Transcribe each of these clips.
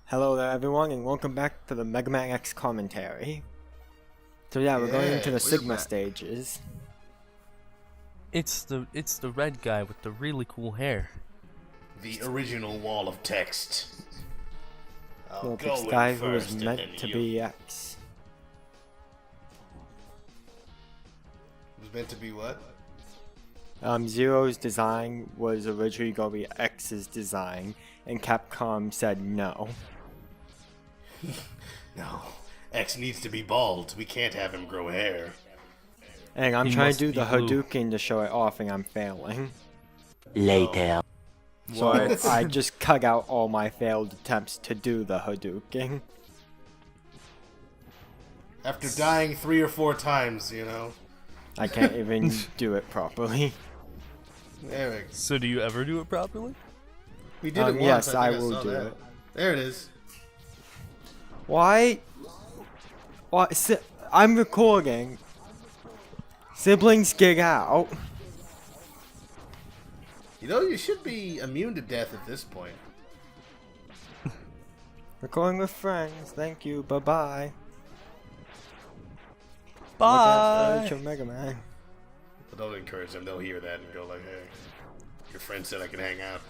Hello there everyone and welcome back to the Megaman X commentary. So yeah, we're going into the Sigma stages. It's the red guy with the really cool hair. The original wall of text. Look, it's the guy who was meant to be X. Was meant to be what? Zero's design was originally going to be X's design, and Capcom said no. No, X needs to be bald. We can't have him grow hair. And I'm trying to do the Hadouken to show it off, and I'm failing. Later. So I just cut out all my failed attempts to do the Hadouken. After dying 3 or 4 times, you know. I can't even do it properly. There we go. So do you ever do it properly? We did it once. Yes, I think will saw do that. it. There it is. Why? I'm recording. Siblings get out. You know, you should be immune to death at this point. Recording with friends. Thank you. Bye-bye. Bye. Mega Man. But don't encourage them. They'll hear that and go like, hey, your friend said I can hang out.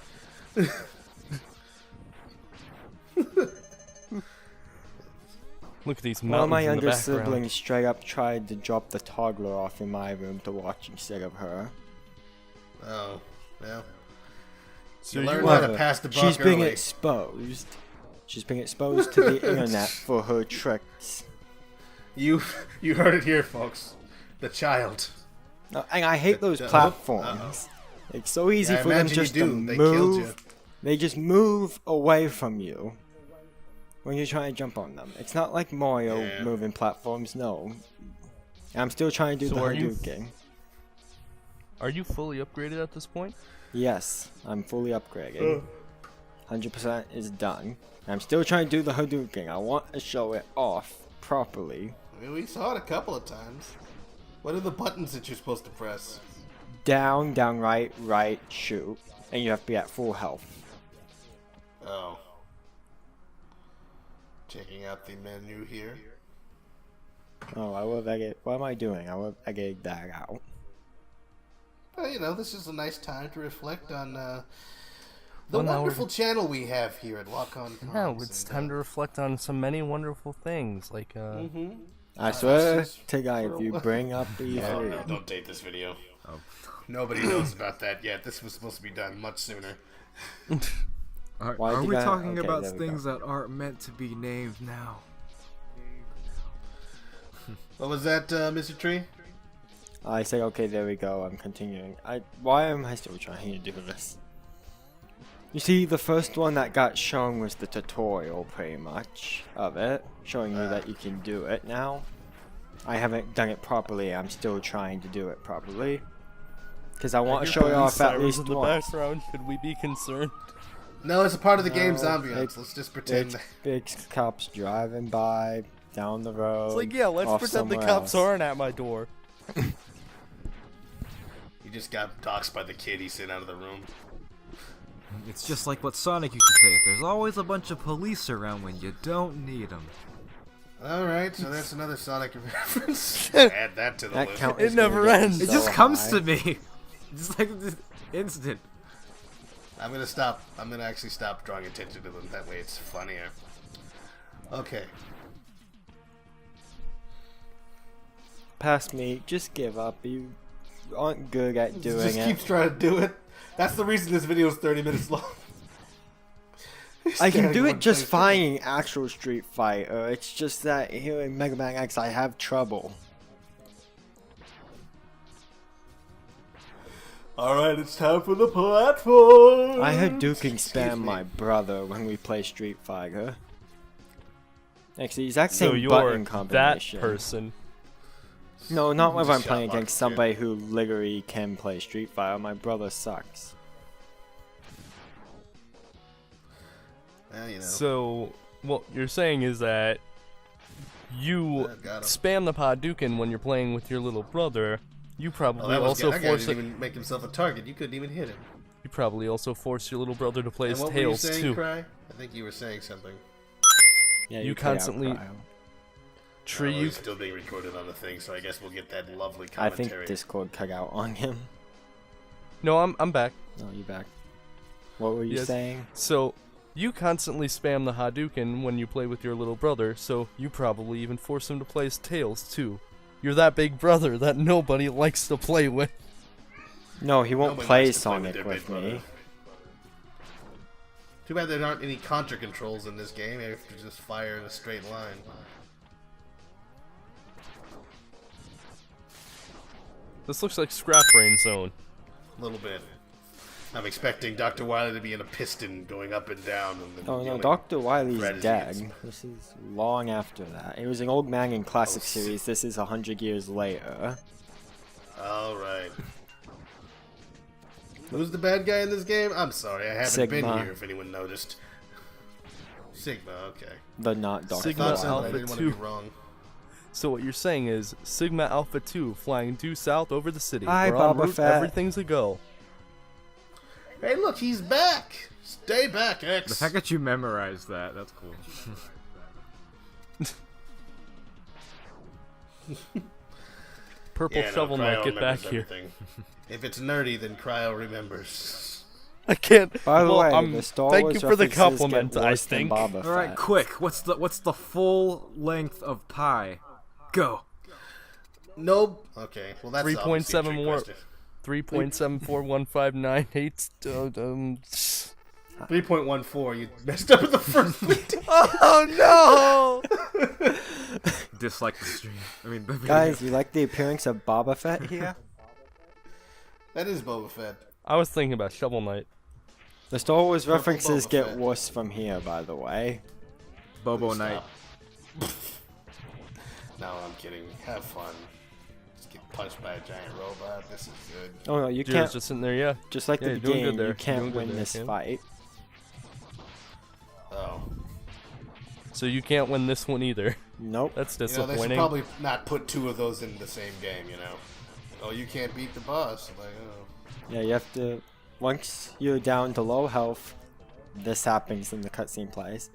Look at these One mountains of my in the younger background. siblings straight up tried to drop the toddler off in my room to watch instead of her. Oh, well. So you you learn are- how to pass the buck She's being early. exposed. She's being exposed to the internet for her tricks. You heard it here, folks. The child. And I hate those platforms. It's so easy Yeah, I for them imagine you just to do. They killed you. move. They just move away from you when you're trying to jump on them. It's not like Mario Yeah. moving platforms, no. I'm still trying to do So the are you- Hadouken. Are you fully upgraded at this point? Yes, I'm fully upgraded. 100% is done. I'm still trying to do the Hadouken. I want to show it off properly. I mean, we saw it a couple of times. What are the buttons that you're supposed to press? Down, down, right, right, shoot. And you have to be at full health. Oh. Checking out the menu here. Oh, what am I doing? I will get that out. Well, you know, this is a nice time to reflect on the 1 hour. wonderful channel we have here at Lockon No, Commentaries. it's time to reflect on some many wonderful things, like I swear just to God, if you bring up Oh, E3, no, don't date this video. Nobody knows about that yet. This was supposed to be done much sooner. Why Are did we I- talking okay, about there we things that aren't meant to be named now? What was that, Mr. Tree? I say, okay, there we go. I'm continuing. Why am I still trying to do this? You see, the first one that got shown was the tutorial, pretty much, of it, showing you that you can do it now. I haven't done it properly. I'm still trying to do it properly. Because I want to show it off at least in the once. background. Should we be concerned? No, it's a part of the game's No, ambiance. Let's just pretend. Big cops driving by, down the road. It's like, yeah, let's off pretend the somewhere cops else. aren't at my door. You just got doxxed by the kid. He sent out of the room. It's just like what Sonic used to say. There's always a bunch of police around when you don't need them. Alright, so that's another Sonic reference. Add that to the That list. count It is gonna never get ends. It so just comes high. to me. Just like this instant. I'm gonna stop. I'm gonna actually stop drawing attention to them. That way it's funnier. Okay. Past me, just give up. You aren't good at doing Just it. keeps trying to do it. That's the reason this video is 30 minutes long. I can Standing do one it just place. fine in actual Street Fighter. It's just that here in Mega Man X I have trouble. Alright, it's time for the platform. I had Duking Excuse spam me. my brother when we play Street Fighter. Actually, the exact So same you're button that combination. person. No, not when Just I'm playing shot against locked, somebody who literally can play Street Fighter. My brother sucks. Well, you know. So, what you're saying is that you Got him. spam the Hadouken when you're playing with your little brother. You Oh, probably that was also good. That guy force didn't even make himself a target. You couldn't even hit him. You probably also force your little brother to play And as what were you Tails saying, too. Cry? I think you were saying something. Yeah, You cut out constantly- Cryo. Tree, Oh, you it's still being recorded on the thing, so I guess we'll get that lovely I commentary. think Discord cut out on him. No, I'm back. No, you back. What were you Yes. saying? So, you constantly spam the Hadouken when you play with your little brother, so you probably even force him to play as Tails, too. You're that big brother that nobody likes to play with. No, he won't Nobody play likes to play Sonic their with big brother. me. Too bad there aren't any contra controls in this game. You have to just fire in a straight line. This looks like Scrap Brain Zone. A little bit. I'm expecting Dr. Wily to be in a piston going up and down. And then Oh no, dealing Dr. Wily's threat as he dead. gets- This is long after that. It was an old man in classic Oh, series. This is 100 years later. Alright. Who's the bad guy in this game? I'm sorry, I haven't been Sigma. here if anyone noticed. Sigma, okay. The not Dr. Sigma Thought so, but I Alpha didn't want 2. to be wrong. So what you're saying is Sigma Alpha 2 flying due south over the city. Hi, We're en Boba route, Fett. everything's a go. Hey look, he's back! Stay back, X! The fact that you memorized that's cool. Purple Yeah, no, Shovel Knight, Cryo get back remembers here. everything. If it's nerdy, then Cryo remembers. I can't. By the well, way, the Star thank Wars you for the references compliment, get I worse than think. Boba All right, Fett. quick. What's the full length of pi? Go. Nope. Okay, well that's 3.7 obviously a trick more. question. 3.741598. 3.14, you messed up at the first bit. Oh no! Dislike the stream. I mean, the video. Guys, you like the appearance of Boba Fett here? That is Boba Fett. I was thinking about Shovel Knight. The Star Wars Purple references Boba get Fett. worse from here, by the way. Bobo Stop. Knight. No, I'm kidding. Have fun. Just get punched by a giant robot. This is good. Oh no, you Dude's can't. just sitting there, yeah. Just like Yeah, the you're doing good game, there. you You're can't doing good win there, this Cam. fight. Oh. So you can't win this one either. Nope. That's You know, they should disappointing. probably not put two of those in the same game, you know? Oh, you can't beat the boss. Like, oh. Yeah, you have to. Once you're down to low health, this happens and the cutscene plays.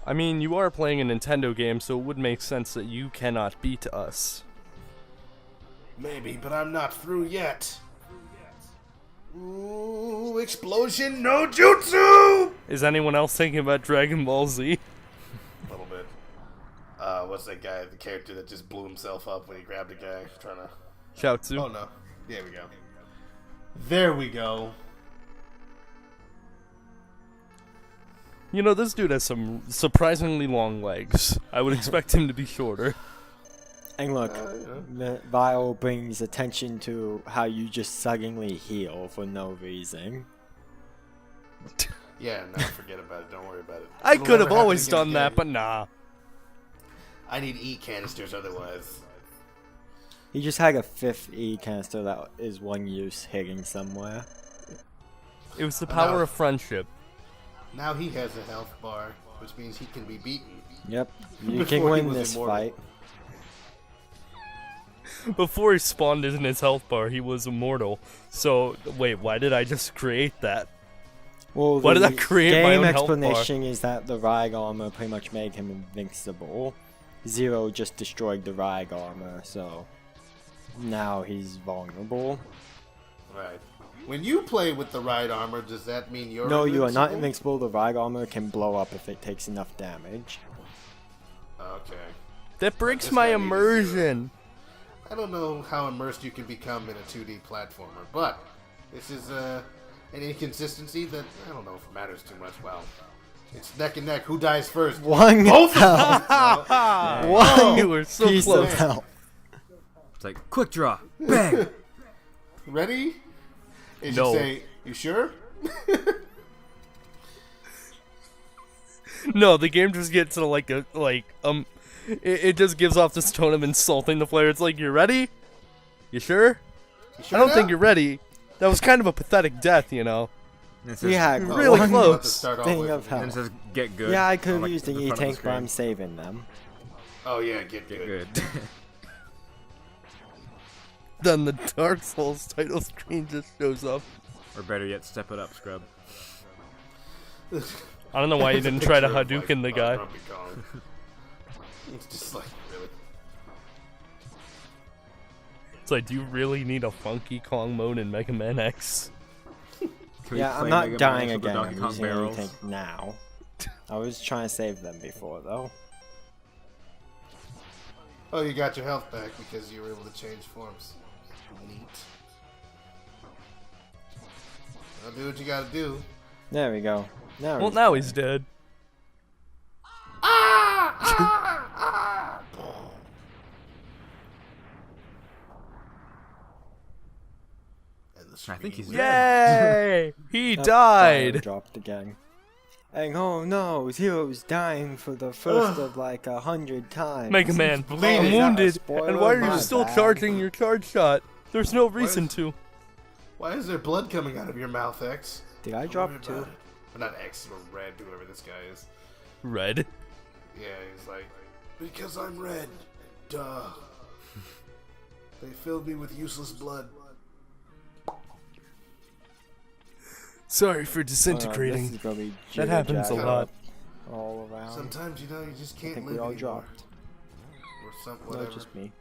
I mean, you are playing a Nintendo game, so it would make sense that you cannot beat us. Maybe, but I'm not through yet. Ooh, explosion, no jutsu! Is anyone else thinking about Dragon Ball Z? A little bit. What's that guy, the character that just blew himself up when he grabbed a guy trying to... Shoutsu. Oh no. There we go. There we go. You know, this dude has some surprisingly long legs. I would expect him to be shorter. And look, Vile brings attention to how you just suddenly heal for no reason. Yeah, no, forget about it. Don't worry about it. I It'll could have never happen always again done that, again. but nah. I need E canisters otherwise. He just had a 5th E canister that is one use hitting somewhere. It was the power No. of friendship. Now he has a health bar, which means he can be beaten. Yep, you Before can he win was this immortal. fight. Before he spawned in his health bar, he was immortal. So, wait, why did I just create that? Well, Why did the I create my game own health bar? explanation is that the Rag armor pretty much made him invincible. Zero just destroyed the Rag armor, so now he's vulnerable. Right. When you play with the right armor, does that mean you're No, you are not invincible? invincible. The Rag armor can blow up if it takes enough damage. Okay. That breaks This my guy needs immersion. I don't know how immersed you can become in a 2D platformer, but this is an inconsistency that I don't know if it matters too much. Well, it's neck and neck. Who dies first? One Both of health. them! One You were so piece close. of health. It's like quick draw, bang. Ready? It should No. say, you sure? No, the game just gets to it just gives off this tone of insulting the player. It's like, you ready? You sure? You sure I don't now? think you're ready. That was kind of a pathetic death, you know. And it We says, had Really one close. About to start all thing with of again. and it health. says get good. Yeah, I could on, have like, used the the front of the E-tank, but screen. I'm saving them. Oh yeah, get Get good. good. Then the Dark Souls title screen just shows up. Or better yet, step it up, scrub. I don't know why you didn't try to Hadouken the guy. Grumpy Kong. It's just like, really? It's like, do you really need a Funky Kong mode in Megaman X? Can we Yeah, I'm play not Mega Man dying X with the again. Donkey I'm Kong using barrels? everything now. I was trying to save them before, though. Oh, you got your health back because you were able to change forms. Neat. I'll do what you gotta do. There we go. Well, now he's dead. And the I think he's screen Yay! He Oh, died! fire dropped again. And oh no, Zero's dying for the first of like 100 times. Mega Man, bleeding. I'm wounded, Spoiler, and why are you my still bad. charging your charge shot? There's no reason to. Why is there blood coming out of your mouth, X? Did I Don't drop worry two? about it. Or not X, or Red, whoever this guy is. Red. Yeah, he's like, because I'm red. Duh. They filled me with useless blood. Sorry for Oh, no, disintegrating. this is gonna be That happens a jigger-jagger lot. all around. Sometimes, you know, you just I can't think live we all anymore. dropped. Or some, No, whatever. just me.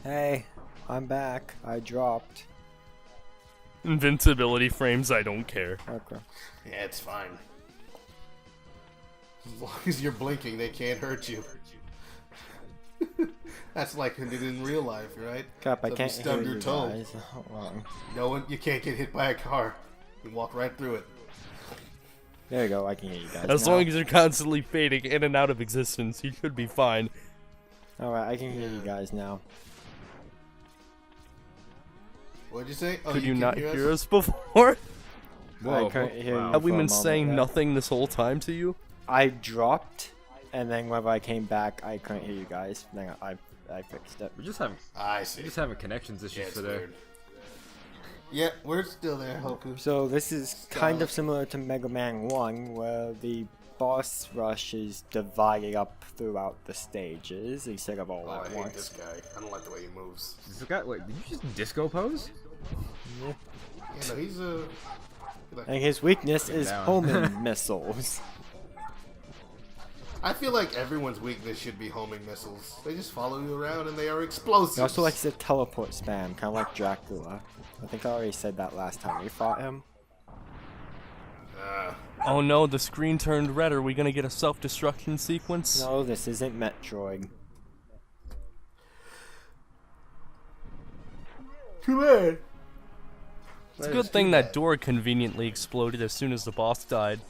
Hey, I'm back. I dropped. Invincibility frames, I don't care. Okay. Yeah, it's fine. As long as you're blinking, they can't hurt you. That's like it in real life, right? Crap, I So if can't you stub hear your you toe, guys. Hold on. no one, you can't get hit by a car. You walk right through it. There you go, I can hear you guys As now. long as you're constantly fading in and out of existence, you should be fine. Alright, I can hear you guys now. What'd you say? Oh, Could you can not hear us before? Whoa, I couldn't hear wow. you Have we for a been moment saying there. nothing this whole time to you? I dropped, and then whenever I came back, I couldn't hear you guys. Then I fixed it. We're just having I see. connections issues Yeah, it's today. weird. Yeah, we're still there, Hoku. So this is kind of similar to Mega Man 1, where the boss rush is divided up throughout the stages instead of all Oh, I at hate this once. guy. I don't like the way he moves. This guy, wait, did you just disco pose? Yeah, no, he's a. And his weakness is down. homing missiles. I feel like everyone's weakness should be homing missiles. They just follow you around and they are explosives. He also likes to teleport spam, kind of like Dracula. I think I already said that last time we fought him. Oh no, the screen turned red. Are we gonna get a self-destruction sequence? No, this isn't Metroid. Too bad. It's a good thing that door conveniently exploded as soon as the boss died.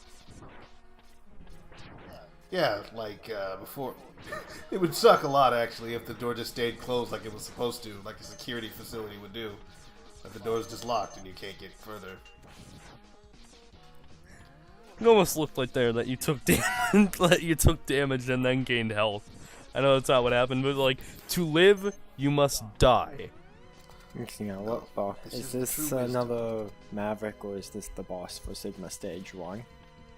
Yeah, like before. It would suck a lot actually if the door just stayed closed like it was supposed to, like a security facility would do. But the door's just locked and you can't get further. It almost looked like there that you took damage, that you took damage and then gained health. I know that's not what happened, but like to live, you must die. You know what boss? This Is is the this true wisdom. another Maverick or is this the boss for Sigma Stage 1?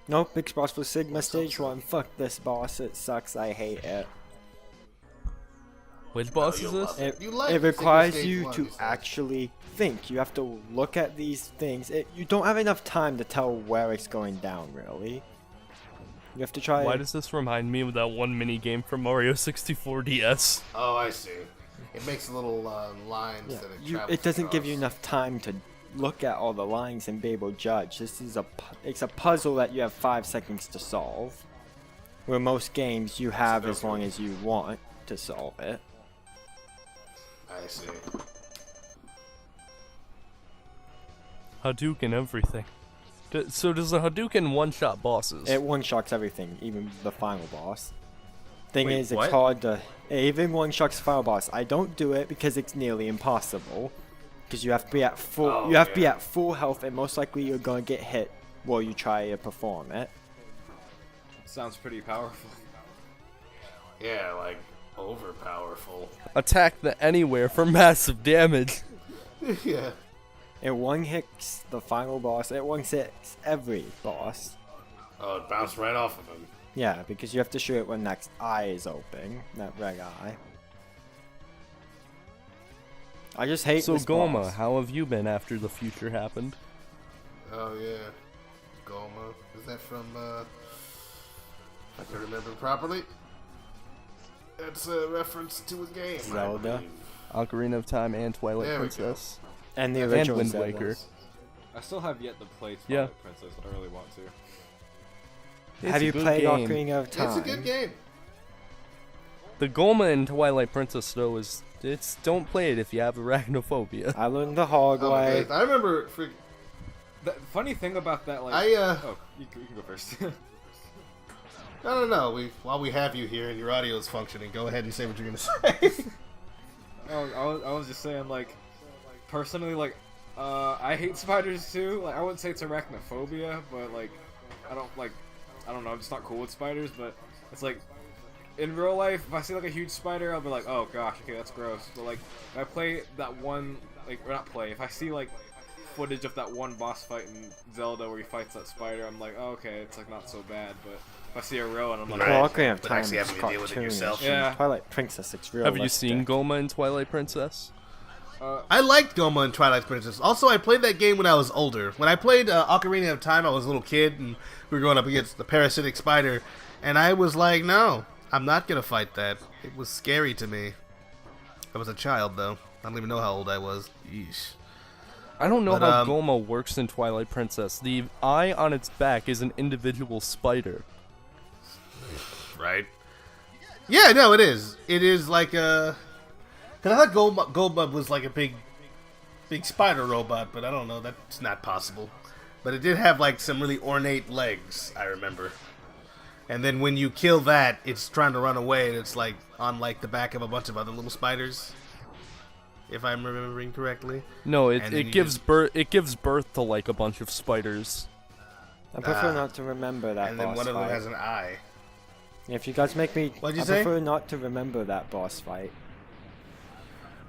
Nope, big boss for Sigma Stage 1. Fuck this boss, it sucks, I hate it. Which boss is you'll this? love It, You like it Sigma requires Stage you 1, to you said. actually think. You have to look at these things. You don't have enough time to tell where it's going down, really. You have to try. Why does this remind me of that one mini game from Mario 64 DS? Oh, I see. It makes little lines Yeah, that it travels it doesn't give you across. enough time to look at all the lines and be able to judge. This is it's a puzzle that you have 5 seconds to solve. Where most games you have as long as you want to solve it. I see. Hadouken everything. So does the Hadouken one-shot bosses? It one-shots everything, even the final boss. Thing Wait, is, what? it's hard to... It even one-shots the final boss. I don't do it because it's nearly impossible. Because you have to be at full... Oh, you have to be yeah. at full health, and most likely you're gonna get hit while you try to perform it. Sounds pretty powerful. Yeah, like overpowerful. Attack the anywhere for massive damage. Yeah. It one-hits the final boss. It one-hits every boss. Oh, it bounced right off of him. Yeah, because you have to shoot it when next eye is open. That red eye. I just hate So this Goma, boss. how have you been after the future happened? Oh yeah. Goma. Is that from, if I can remember properly? It's a reference to a game. I Zelda. believe. Ocarina of Time and Twilight There we go. Princess. And the And original Wind Zelda. Waker. I still have yet to play Twilight Yeah. Princess, but I really want to. It's Have a you good played game. Ocarina of Time? It's a good game. The Goma in Twilight Princess though don't play it if you have arachnophobia. I learned the hard Oh my way. goodness. I remember. The funny thing about that, like, oh, you can go first. No. While we have you here and your audio is functioning, go ahead and say what you're gonna say. I was just saying, like, personally, like, I hate spiders too. Like, I wouldn't say it's arachnophobia, but like, I don't know, I'm just not cool with spiders. But it's like, in real life, if I see like a huge spider, I'll be like, oh gosh, okay, that's gross. But like, if I play that one, like, or not play, if I see like footage of that one boss fight in Zelda where he fights that spider, I'm like, oh, okay, it's like not so bad. But if I see a row and I'm like, Right. Well, Ocarina of But Time actually is having to deal with it cartoonish. yourself. Yeah. Twilight Princess, it's real. Have you seen Goma in Twilight Princess? I liked Goma and Twilight Princess. Also, I played that game when I was older. When I played Ocarina of Time, I was a little kid, and we were going up against the parasitic spider, and I was like, no, I'm not going to fight that. It was scary to me. I was a child, though. I don't even know how old I was. Yeesh. I don't know But, how Goma works in Twilight Princess. The eye on its back is an individual spider. Right? Yeah, no, it is. It is like a... Because I thought Goma was like a big spider robot, but I don't know. That's not possible. But it did have like some really ornate legs, I remember. And then when you kill that, it's trying to run away, and it's like on like the back of a bunch of other little spiders, if I'm remembering correctly. No, And then you it gives birth. It gives birth to like a bunch of spiders. I prefer not to remember that And then boss one of them fight. has an eye. If you guys make me, What'd you I say? prefer not to remember that boss fight.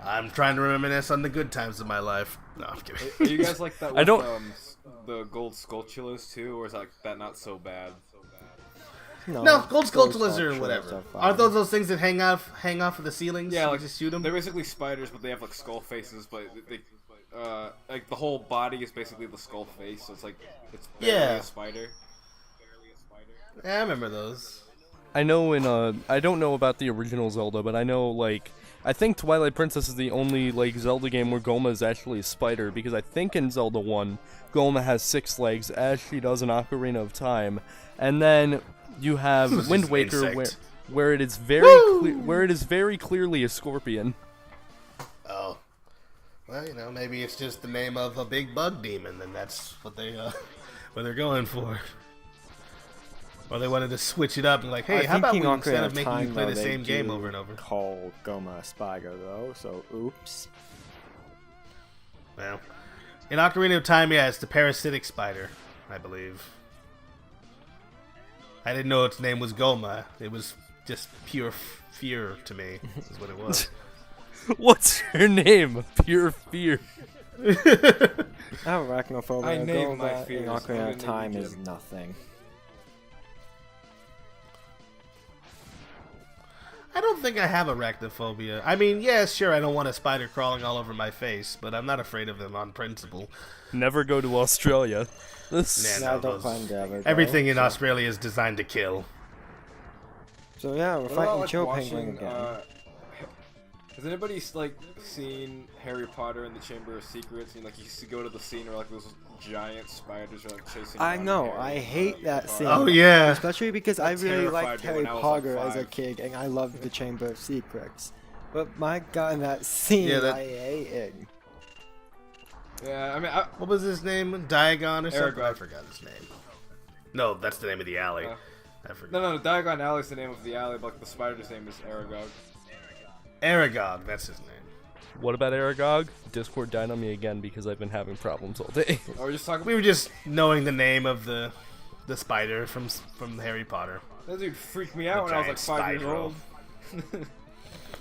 I'm trying to reminisce on the good times of my life. No, I'm kidding. are you guys like that with I don't- the gold sculptulas too, or is that not so bad? No, gold sculptulas or sculptures whatever. are fine. Aren't those things that hang off of the ceilings? Yeah, You like just shoot them. they're basically spiders, but they have like skull faces. But they like the whole body is basically the skull face, so it's like it's barely Yeah. a spider. Yeah, I remember those. I know I don't know about the original Zelda, but I know like I think Twilight Princess is the only like Zelda game where Goma is actually a spider, because I think in Zelda 1 Goma has 6 legs as she does in Ocarina of Time, and then you have This is Wind an Waker insect. where it is very clearly a scorpion. Oh. Well, you know, maybe it's just the name of a big bug demon, and that's what they're going for. Or they wanted to switch it up and like, hey, I how think about in we, Ocarina instead of of making you Time, play though, the they same game do over and over? Call Goma a spider though, so oops. Well, in Ocarina of Time, yeah, it's the parasitic spider, I believe. I didn't know its name was Goma. It was just pure fear to me, is what it was. What's your name? Pure fear. Arachnophobia. I name my Goma fears. in I'm Ocarina gonna of name Time you is Jim. nothing. I don't think I have arachnophobia. I mean, yeah, sure, I don't want a spider crawling all over my face, but I'm not afraid of them on principle. Never go to Australia. This Nah, Yeah, I no, don't those- plan to ever go, Everything in so- Australia is designed to kill. So yeah, we're What about, fighting like, Chill watching, Penguin again. Has anybody like seen Harry Potter and the Chamber of Secrets? And like you used to go to the scene where like those giant spiders are like chasing. I around know, Harry I and, hate that scene. Oh, yeah. Especially because I really terrified liked me Harry when I was, like, Potter as a 5. kid, and I loved the Chamber of Secrets. But my god, in that scene, Yeah, that- I hated. Yeah, I mean, What was his name? Diagon or something? Aragog. I forgot his name. No, that's the name of the alley. I forgot. no, Diagon Alley is the name of the alley, but like, the spider's name is Aragog. Aragog, that's his name. What about Aragog? Discord died on me again because I've been having problems all day. Or we're just talking. We were just knowing the name of the spider from Harry Potter. That dude freaked me out when I was like giant 5 years spider. old.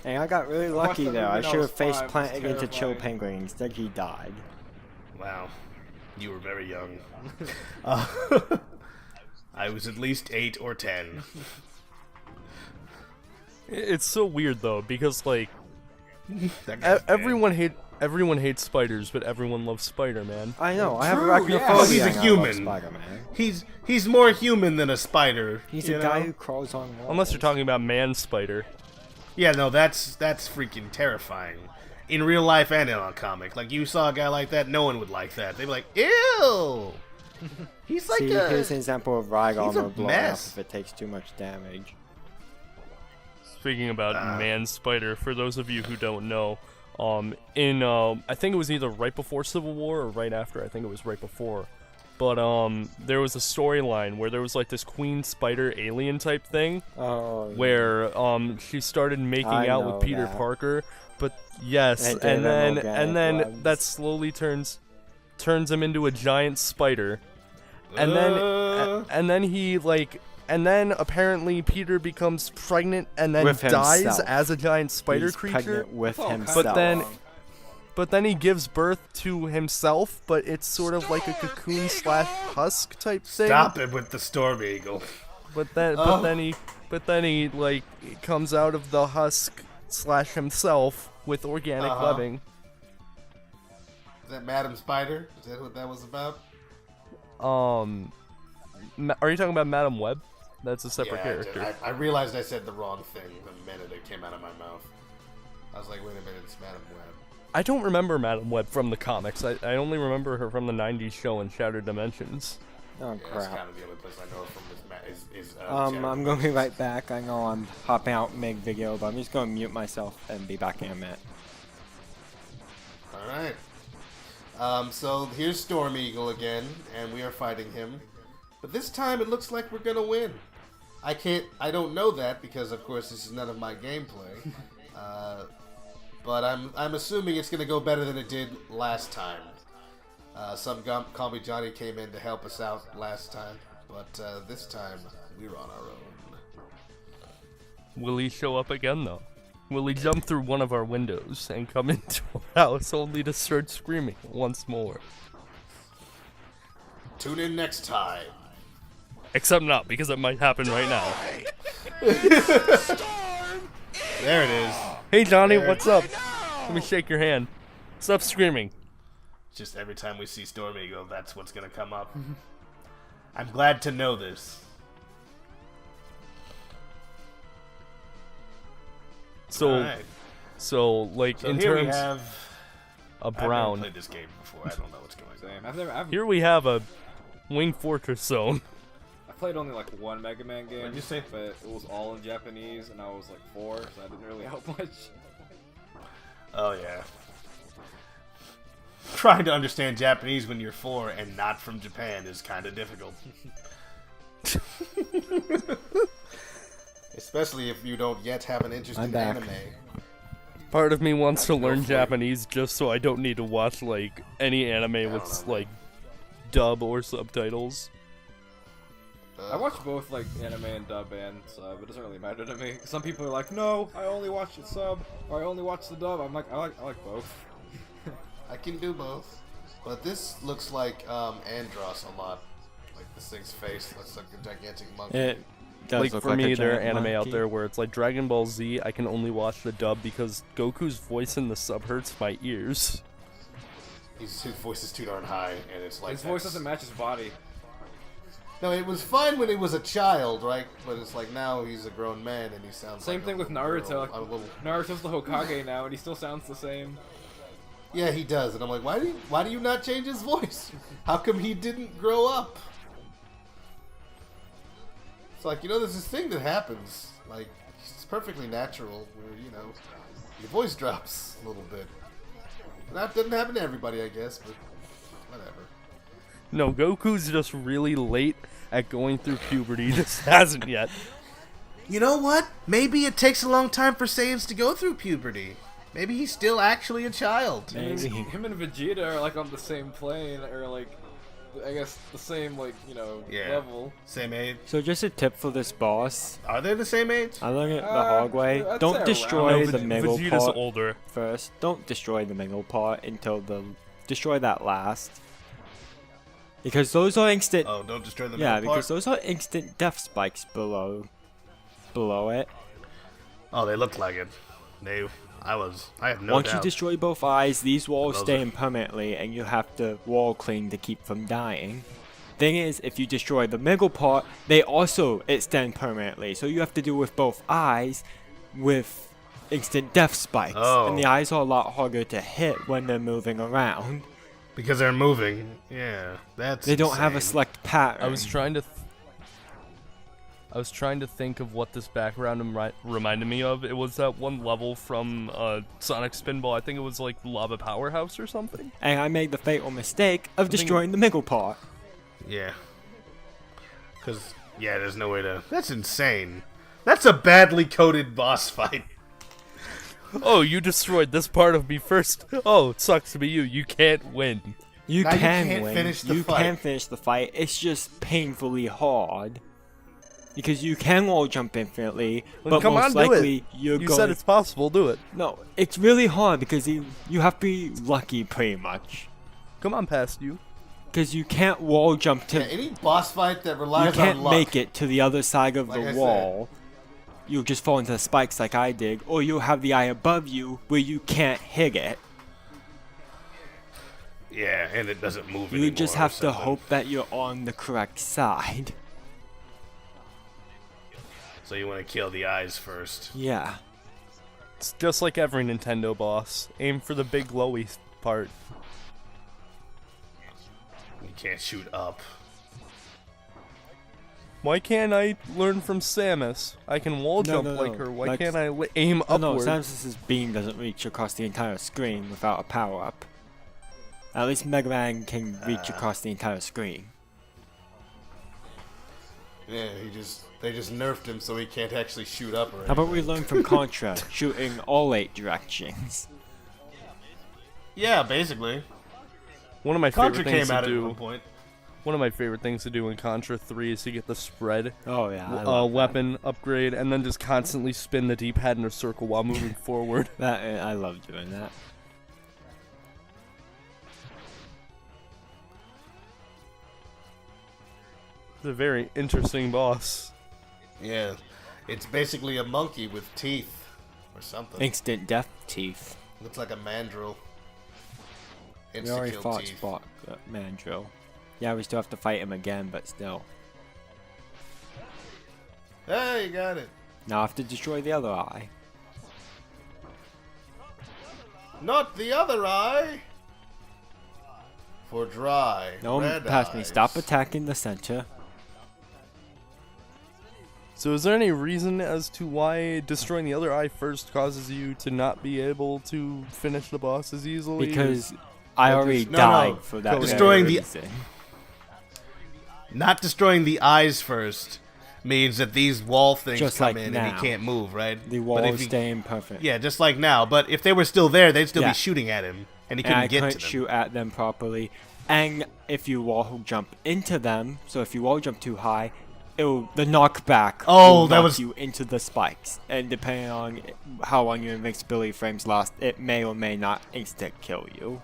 And I got really lucky that there. movie I when I should was have face 5, it was planted into Chill terrifying. Penguin. Instead, he died. Wow. You were very young. I was at least 8 or 10. It's so weird though, because like That guy's dead. everyone hates spiders, but everyone loves Spider-Man. I know. I have True, arachnophobia. yeah. Well, he's a and I love human. Spider-Man. He's more human than a spider. He's you a guy know? who crawls on walls. Unless you're talking about Man Spider. Yeah, no, that's freaking terrifying. In real life and in a comic. Like, you saw a guy like that, no one would like that. They'd be like, ew! He's like See, here's an example of rag he's a armor blowing up mess. if it takes too much damage. Speaking about Man Spider, for those of you who don't know, I think it was either right before Civil War or right after. I think it was right before. But there was a storyline where there was like this Queen Spider alien type thing, Oh. where she started making I out know with Peter that. Parker. But yes, It gave and him then organic that webs. slowly turns him into a giant spider, and then apparently Peter becomes pregnant and then With dies himself. as a giant spider He's creature. pregnant with Oh, himself. But then he gives birth to himself, but it's sort of like a cocoon / husk type thing. Stop it with the Storm Eagle. But then he like comes out of the husk / himself with organic webbing. Is that Madam Spider? Is that what that was about? Are you talking about Madam Web? That's a separate Yeah, character. I realized I said the wrong thing the minute it came out of my mouth. I was like, wait a minute, it's Madam Web. I don't remember Madam Web from the comics. I only remember her from the 90s show in Shattered Dimensions. Oh Yeah, that's crap. kind of the only place I know her from is I'm gonna be right back. I know I'm hopping out mid video, but I'm just gonna mute myself and be back in a minute. Alright. So here's Storm Eagle again, and we are fighting him. But this time it looks like we're gonna win. I don't know that because of course this is none of my gameplay. But I'm assuming it's gonna go better than it did last time. Some Call Me Johnny came in to help us out last time, but this time we're on our own. Will he show up again, though? Will he jump through one of our windows and come into our house only to start screaming once more? Tune in next time. Except not, because it might happen right now. There it is. Hey, Johnny, what's up? Let me shake your hand. Stop screaming. Just every time we see Storm Eagle, that's what's gonna come up. I'm glad to know this. So, Alright. like, So in here we terms have of I've never Brown, played this game before. I don't know what's going on. Same. I've here we have a Wing Fortress zone. I played only like one Mega Man game. What'd you say? But it was all in Japanese, and I was like 4, so I didn't really help much. Oh yeah. Trying to understand Japanese when you're 4 and not from Japan is kind of difficult. Especially if you don't yet have an interest I'm in back. anime. Part of me wants to learn for it. Japanese just so I don't need to watch, like, any anime with, like, dub or subtitles. I watch both like anime and dub and sub. It doesn't really matter to me. Some people are like, no, I only watch the sub or I only watch the dub. I'm like, I like both. I can do both. But this looks like Andros a lot. Like this thing's face looks like a gigantic monkey. It does Like, look for like me, a there are giant anime out monkey. there where it's like Dragon Ball Z, I can only watch the dub because Goku's voice in the sub hurts my ears. His voice is too darn high, and it's like His voice doesn't match his body. No, it was fine when he was a child, right? But it's like now he's a grown man and he sounds Same like thing a with little Naruto. girl, a little... Naruto's the Hokage now, and he still sounds the same. Yeah, he does, and I'm like, why do you not change his voice? How come he didn't grow up? It's like, there's this thing that happens. Like, it's perfectly natural where, your voice drops a little bit. That doesn't happen to everybody, I guess, but whatever. No, Goku's just really late at going through puberty, just hasn't yet. You know what? Maybe it takes a long time for Saiyans to go through puberty. Maybe he's still actually a child. Maybe. Him and Vegeta are like on the same plane, or like, I guess the same level. Same age. So just a tip for this boss. Are they the same age? I learned it the Uh, hard way. I'd Don't say destroy around. the middle Vegeta's part older. first. Don't destroy the middle part until destroy that last. Because those are instant. Oh, don't destroy the Yeah, middle part? because those are instant death spikes below it. Oh, they look like it. No. I have no Once doubt. you destroy both eyes, these walls Those stay are- in permanently, and you have to wall clean to keep from dying. Thing is, if you destroy the middle part, they also extend permanently. So you have to deal with both eyes with instant death spikes. Oh. And the eyes are a lot harder to hit when they're moving around. Because they're moving. Yeah, that's They don't have a insane. select pattern. I was trying to think of what this background reminded me of. It was that one level from Sonic Spinball. I think it was like the Lava Powerhouse or something. And I made the fatal mistake of think- destroying the middle part. Yeah. Because, yeah, there's no way to... That's insane. That's a badly coded boss fight. Oh, you destroyed this part of me first. Oh, it sucks to be you. You can't win. You Now you can can't win. finish the you fight. can finish the fight. It's just painfully hard. Because you can wall jump infinitely, Well, but come most on, do likely it. you're You going... said it's possible. Do it. No, it's really hard because you have to be lucky pretty much. Come on, past you. Because you can't wall jump to... Yeah, any boss fight that you relies can't on luck. make it to the other side of Like I the said. wall. You'll just fall into the spikes like I did, or you'll have the eye above you where you can't hit it. Yeah, and it doesn't move You anymore just or have to something. hope that you're on the correct side. So you want to kill the eyes first. Yeah. It's just like every Nintendo boss. Aim for the big glowy part. You can't shoot up. Why can't I learn from Samus? I can wall jump like her. Why Like- can't I aim Oh no, upward? Samus's beam doesn't reach across the entire screen without a power-up. At least Mega Man can reach across the entire screen. Yeah, they just nerfed him so he can't actually shoot up or How about we learn from Contra, shooting all 8 directions? Yeah, basically. One of my Contra favorite things came out to at one do. point. One of my favorite things to do in Contra 3 is to get the spread Oh yeah, I love weapon upgrade and then just constantly spin the D-pad in a circle while moving forward. that. I love doing that. It's a very interesting boss. Yeah, it's basically a monkey with teeth or something. Instant death teeth. Looks like a mandrill. We already Insta-kill fought teeth. Mandrill. Yeah, we still have to fight him again, but still. Hey, you got it. Now I have to destroy the other eye. Not the other eye. For dry. No one red past me. eyes. Stop attacking the center. So is there any reason as to why destroying the other eye first causes you to not be able to finish the boss as easily? Because I Well, already no, died no. for that Destroying very the- reason. Not destroying the eyes first means that these wall things Just come like in now. and he can't move, right? The But wall if is he- staying perfect. Yeah, just like now. But if they were still there, they'd still Yeah. be shooting at him, and he And I couldn't get couldn't to them. shoot at them properly. And if you wall jump into them, so if you wall jump too high, the knockback Oh, will that knock was- you into the spikes. And depending on how long your invincibility frames last, it may or may not instant kill you.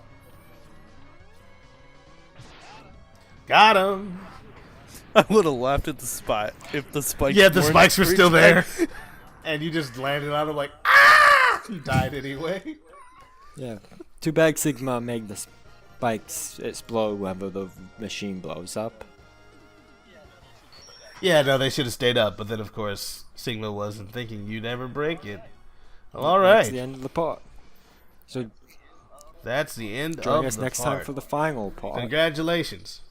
Got him. I would have laughed at the spot if the spikes. Yeah, the weren't spikes were still there, reached and you just landed on him like, ah! You died anyway. Yeah. Too bad Sigma made the spikes explode whenever the machine blows up. Yeah, no, they should have stayed up, but then of course Sigma wasn't thinking you'd ever break it. Well, all That's right, the end of the part. So that's the end join of us the next part. time for the final part. Congratulations.